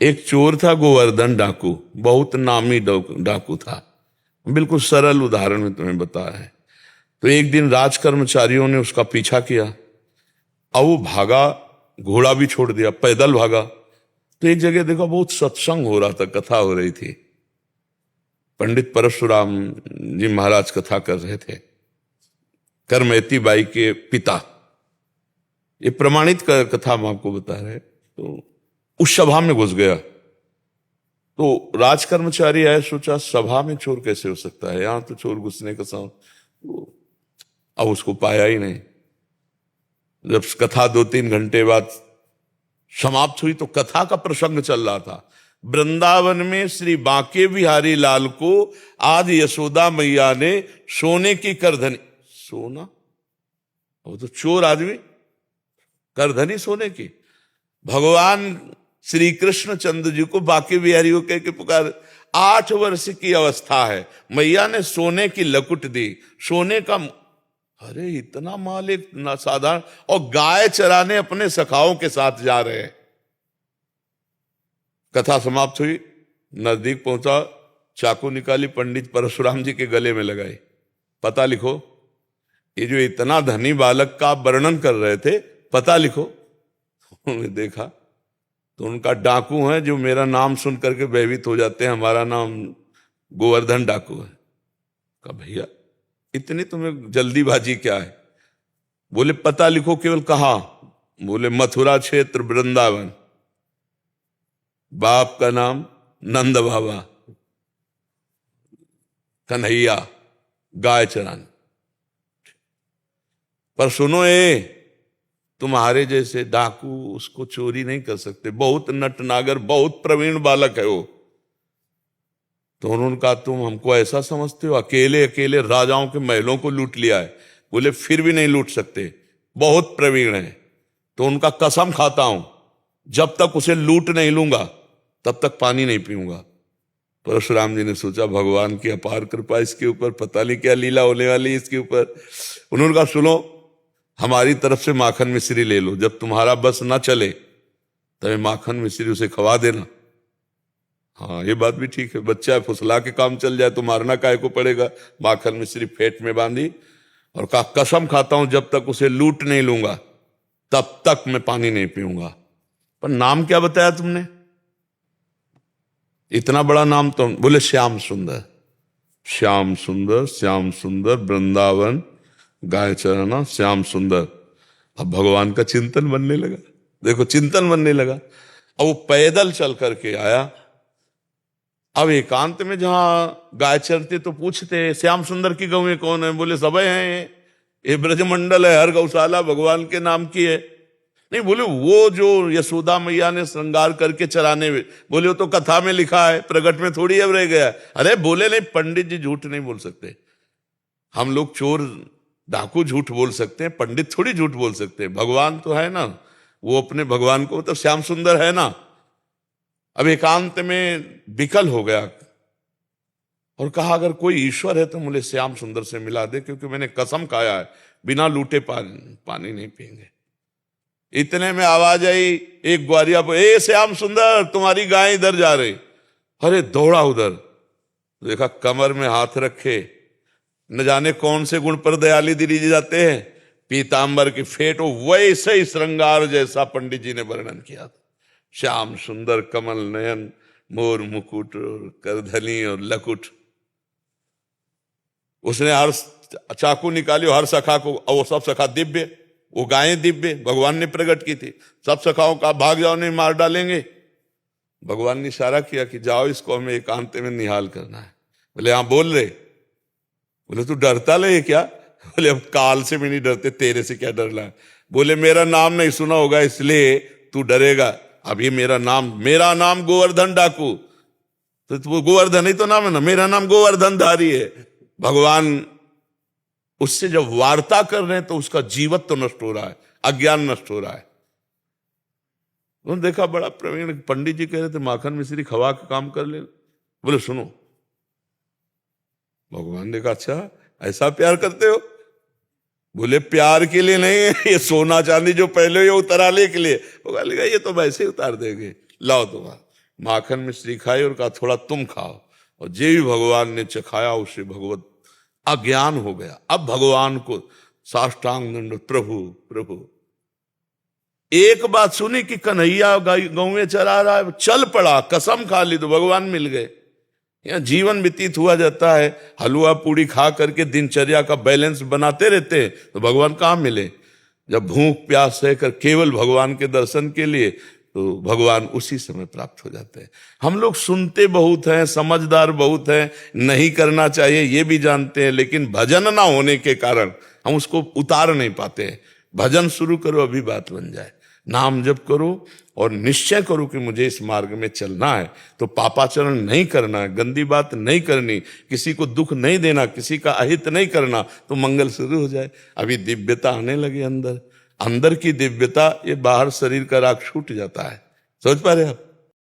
एक चोर था गोवर्धन डाकू, बहुत नामी डाकू था। बिल्कुल सरल उदाहरण में तुम्हें बताया है। तो एक दिन राज कर्मचारियों ने उसका पीछा किया, अब वो भागा, घोड़ा भी छोड़ दिया, पैदल भागा। तो एक जगह देखा बहुत सत्संग हो रहा था, कथा हो रही थी। पंडित परशुराम जी महाराज कथा कर रहे थे, करमयती बाई के पिता। ये प्रमाणित कथा हम आपको बता रहे। तो उस सभा में घुस गया। तो राज कर्मचारी आए, सोचा सभा में चोर कैसे हो सकता है, यहां तो चोर घुसने का अब उसको पाया ही नहीं। जब कथा 2-3 घंटे बाद समाप्त हुई तो कथा का प्रसंग चल रहा था। वृंदावन में श्री बांके बिहारी लाल को आज यशोदा मैया ने सोने की करधनी, सोना, वो तो चोर आदमी, करधनी सोने की। भगवान श्री कृष्ण चंद्र जी को बांके बिहारी को कह के पुकार, 8 वर्ष की अवस्था है, मैया ने सोने की लकुट दी, सोने का। अरे इतना माल एक साधारण, और गाय चराने अपने सखाओं के साथ जा रहे हैं। कथा समाप्त हुई, नजदीक पहुंचा, चाकू निकाली, पंडित परशुराम जी के गले में लगाई, पता लिखो। ये जो इतना धनी बालक का वर्णन कर रहे थे, पता लिखो। उन्होंने देखा तो उनका डाकू है जो मेरा नाम सुन करके भयभीत हो जाते हैं, हमारा नाम गोवर्धन डाकू है। कहा भैया इतनी तुम्हें जल्दीबाजी क्या है? बोले पता लिखो। केवल कहा? बोले मथुरा क्षेत्र वृंदावन, बाप का नाम नंद बाबा, कन्हैया, गाय चराने। पर सुनो, तुम्हारे जैसे डाकू उसको चोरी नहीं कर सकते, बहुत नटनागर, बहुत प्रवीण बालक है वो। तो उन्होंने कहा तुम हमको ऐसा समझते हो, अकेले अकेले राजाओं के महलों को लूट लिया है। बोले फिर भी नहीं लूट सकते, बहुत प्रवीण है। तो उनका कसम खाता हूं, जब तक उसे लूट नहीं लूंगा तब तक पानी नहीं पीऊंगा। परशुराम जी ने सोचा भगवान की अपार कृपा इसके ऊपर, पता नहीं क्या लीला होने वाली इसके ऊपर। उन्होंने कहा सुनो, हमारी तरफ से माखन मिश्री ले लो, जब तुम्हारा बस ना चले तब माखन मिश्री उसे खवा देना। हाँ ये बात भी ठीक है, बच्चा है, फुसला के काम चल जाए तो मारना काहे को पड़ेगा। माखन मिश्री फेट में बांधी और कहा कसम खाता हूं जब तक उसे लूट नहीं लूंगा तब तक मैं पानी नहीं पीऊंगा। पर नाम क्या बताया तुमने? इतना बड़ा नाम तो। बोले श्याम सुंदर। श्याम सुंदर, श्याम सुंदर, वृंदावन, गाय चराना, श्याम सुंदर। अब भगवान का चिंतन बनने लगा। देखो चिंतन बनने लगा। अब वो पैदल चल करके आया। अब एकांत में जहां गाय चरते तो पूछते श्याम सुंदर की गौएं कौन है? बोले सबे हैं, ये ब्रजमंडल है, हर गौशाला भगवान के नाम की है। नहीं, बोले वो जो यशोदा मैया ने श्रृंगार करके चराने में। बोले वो तो कथा में लिखा है, प्रगट में थोड़ी अब रह गया। अरे बोले नहीं, पंडित जी झूठ नहीं बोल सकते। हम लोग चोर डाकू झूठ बोल सकते हैं, पंडित थोड़ी झूठ बोल सकते हैं। भगवान तो है ना, वो अपने भगवान को तो श्याम सुंदर है ना। अब एकांत में विकल हो गया और कहा अगर कोई ईश्वर है तो मुझे श्याम सुंदर से मिला दे, क्योंकि मैंने कसम खाया है बिना लूटे पानी नहीं पीएंगे। इतने में आवाज आई एक ग्वारिया पर, ए श्याम सुंदर तुम्हारी गाय इधर जा रही। अरे दौड़ा उधर, देखा कमर में हाथ रखे, न जाने कौन से गुण पर दयाली दिली जाते हैं, पीतांबर की फेट, वैसे ही श्रृंगार जैसा पंडित जी ने वर्णन किया था। श्याम सुंदर, कमल नयन, मोर मुकुट और करधनी और लकुट। उसने हर चाकू निकाली, हर सखा को, और वो सब सखा दिव्य, वो गायें दिव्य भगवान ने प्रकट की थी। सब सखाओं का भाग जाओ नहीं मार डालेंगे। भगवान ने इशारा किया कि जाओ इसको हमें एकांत में निहाल करना है। बोले हाँ बोल रहे। बोले तू डरता ले क्या? बोले अब काल से भी नहीं डरते, तेरे से क्या डरना है। बोले मेरा नाम नहीं सुना होगा इसलिए तू डरेगा। अब ये मेरा नाम गोवर्धन डाकू, तो गोवर्धन ही तो नाम है ना, मेरा नाम गोवर्धन धारी है। भगवान उससे जब वार्ता कर रहे हैं तो उसका जीवत्व तो नष्ट हो रहा है, अज्ञान नष्ट हो रहा है। उन्होंने देखा बड़ा प्रवीण पंडित जी कह रहे थे माखन मिश्री खवा के काम कर ले। बोले सुनो, भगवान ने कहा अच्छा ऐसा प्यार करते हो? बोले प्यार के लिए नहीं, ये सोना चांदी जो पहले ये उतराले के लिए। वो कहा ये तो वैसे ही उतार देंगे, लाओ तुम्हारा। माखन मिश्री खाई और कहा थोड़ा तुम खाओ, और जे भी भगवान ने चखाया उसे भगवत अज्ञान हो गया। अब भगवान को साष्टांग दंड, प्रभु प्रभु। एक बात सुनी कि कन्हैया गाँव में चला रहा है, चल पड़ा, कसम खा ली तो भगवान मिल गए। यहाँ जीवन व्यतीत हुआ जाता है, हलवा पूड़ी खा करके दिनचर्या का बैलेंस बनाते रहते हैं, तो भगवान कहाँ मिले? जब भूख प्यास सहकर केवल भगवान के दर्शन के लिए, तो भगवान उसी समय प्राप्त हो जाते हैं। हम लोग सुनते बहुत हैं, समझदार बहुत हैं, नहीं करना चाहिए ये भी जानते हैं, लेकिन भजन ना होने के कारण हम उसको उतार नहीं पाते हैं। भजन शुरू करो, अभी बात बन जाए। नाम जप करो और निश्चय करो कि मुझे इस मार्ग में चलना है, तो पापाचरण नहीं करना है, गंदी बात नहीं करनी, किसी को दुख नहीं देना, किसी का अहित नहीं करना, तो मंगल शुरू हो जाए। अभी दिव्यता आने लगे अंदर, अंदर की दिव्यता, ये बाहर शरीर का राग छूट जाता है। समझ पा रहे आप?